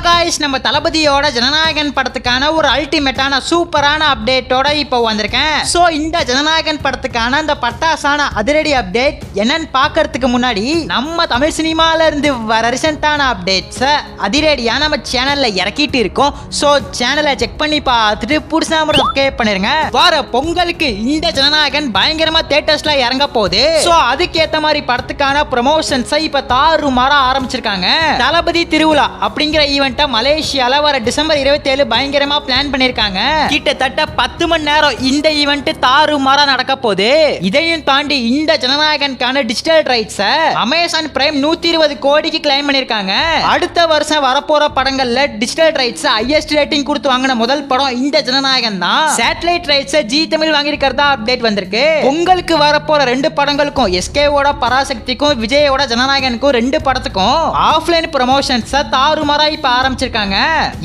Guys நம்ம தலபதியோட ஜனநாயகன் படத்துக்கான ஒரு அல்டிமேட்டான சூப்பரான அப்டேட்டோட இப்போ வந்திருக்கேன். சோ இந்த ஜனநாயகன் படத்துக்கான அந்த பட்டாசான அதிரடி அப்டேட் என்னன்னு பார்க்கிறதுக்கு முன்னாடி நம்ம தமிழ் சினிமால இருந்து வர ரீசெண்டான அப்டேட்ஸ் அதிரடியா நம்ம சேனல்ல இறக்கிட்டு இருக்கோம். சோ சேனலை செக் பண்ணி பார்த்துட்டு புதுசா சப்ஸ்கிரைப் பண்ணிருங்க. வர பொங்கலுக்கு இந்த ஜனநாயகன் பயங்கரமா தியேட்டர்ஸ்ல இறங்க போகுது. சோ அதுக்கு ஏத்த மாதிரி படத்துக்கான ப்ரமோஷன்ஸ் இப்ப தாறுமாற ஆரம்பிச்சிருக்காங்க. தளபதி திருவிழா அப்படிங்கிற ஈவென்ட்டை மலேசியால வர டிசம்பர் 27 பயங்கரமா பிளான் பண்ணிருக்காங்க. கிட்டத்தட்ட 10 மணி நேரம் இந்த ஈவென்ட் தாறுமாறா நடக்க போகுது. இதையும் தாண்டி இந்த ஜனநாயகனுக்கான டிஜிட்டல் ரைட்ஸ் அமேசான் பிரைம் 120 கோடிக்கு கிளைம் பண்ணிருக்காங்க. அடுத்த வருஷம் வரப்போற படங்கள்ல டிஜிட்டல் ரைட்ஸ் ஹையஸ்ட் ரேட்டிங் கொடுத்து வாங்கின முதல் படம் இந்த ஜனநாயகன் தான். சேட்டலைட் ரைட்ஸ் ஜி தமிழ் வாங்கியிருக்கிறதா அப்டேட் வந்திருக்கு. உங்களுக்கு வரப்போற 2 படங்களுக்கும் எஸ்கேவோட பராசக்திக்கும் விஜயோட ஜனநாயகனுக்கும் 2 படத்துக்கும் ஆஃப்லைன் ப்ரமோஷன்ஸ் தாறுமாறா இப்ப ஆரம்பிச்சிருக்காங்க.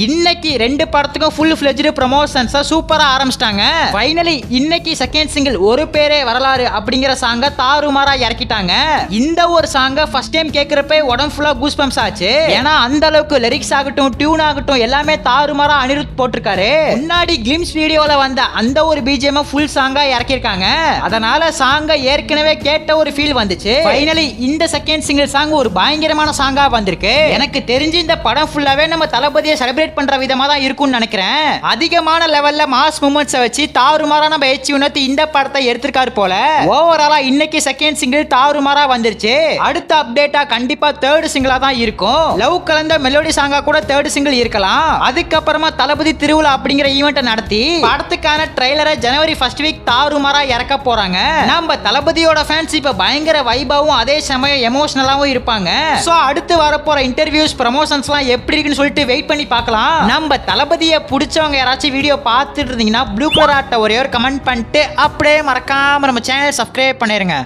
இன்னைக்கு 2 படத்துக்கும் ஃபுல் ஃபிளெஜ்டு ப்ரமோஷன்ஸ் சூப்பரா ஆரம்பிச்சிட்டாங்க. ஃபைனலி இன்னைக்கு செகண்ட் சிங்கிள் ஒரு பேரே வரலாறு அப்படிங்கிற சாங்க தாறுமாறா இறக்கிட்டாங்க. இந்த ஒரு சாங்க ஃபர்ஸ்ட் டைம் கேக்குறப்ப உடம்பு ஃபுல்லா கூஸ் பம்ப்ஸ் ஆச்சு. ஏன்னா அந்த அளவுக்கு லிரிக்ஸ் ஆகட்டும் டியூன் ஆகட்டும் எல்லாமே தாறுமாறா அனிருத் போட்டிருக்காரு. முன்னாடி கிளிம்ஸ் வீடியோல வந்த அந்த ஒரு பிஜிஎம் ஃபுல் சாங்கா இறக்கிருக்காங்க. அதனால சாங்க ஏற்கனவே கேட்ட ஒரு ஃபீல் வந்துச்சு. ஃபைனலி இந்த செகண்ட் சிங்கிள் சாங் ஒரு பயங்கரமான சாங்கா வந்திருக்கு. எனக்கு தெரிஞ்சு இந்த படம் ஃபுல்லாவே நம்ம தளபதியை செலிப்ரேட் பண்ற விதமா தான் இருக்கும்னு நினைக்கிறேன். அதிகமான லெவல்ல மாஸ் மூமெண்ட்ஸ் வச்சு தாறுமாறா நம்ம ஏச்சி உணர்த்தி இந்த படத்தை எடுத்திருக்காரு போல. ஓவராலா இன்னைக்கு செகண்ட் சிங்கிள் தாறுமாறா வந்துருச்சு. அடுத்த அப்டேட்டா கண்டிப்பா தேர்ட் சிங்கிளா தான் இருக்கும். லவ் கலந்த மெலோடி சாங்கா கூட தேர்ட் சிங்கிள் இருக்கலாம். அதுக்கப்புறமா தளபதி திருவிழா அப்படிங்கிற ஈவென்ட் நடத்தி படத்துக்கான ட்ரெய்லரை ஜனவரி ஃபர்ஸ்ட் வீக் தாறுமாறா இறக்க போறாங்க. நம்ம தளபதியோட ஃபேன்ஸ் இப்ப பயங்கர வைபாவும் அதே சமயம் எமோஷனலாவும் இருப்பாங்க. சோ அடுத்து வரப்போற இன்டர்வியூஸ் ப்ரமோஷன்ஸ்லாம் எப்படி இருக்குன்னு சொல்லிட்டு வெயிட் பண்ணி பார்க்கலாம். நம்ம தளபதியை பிடிச்சவங்க யாராச்சும் வீடியோ பார்த்துட்டு இருந்தீங்கன்னா ப்ளூ கலர் ஆட்ட ஒரே ஒரு கமெண்ட் பண்ணிட்டு அப்படியே மறக்காம நம்ம சேனல் சப்ஸ்கிரைப் பண்ணிருங்க.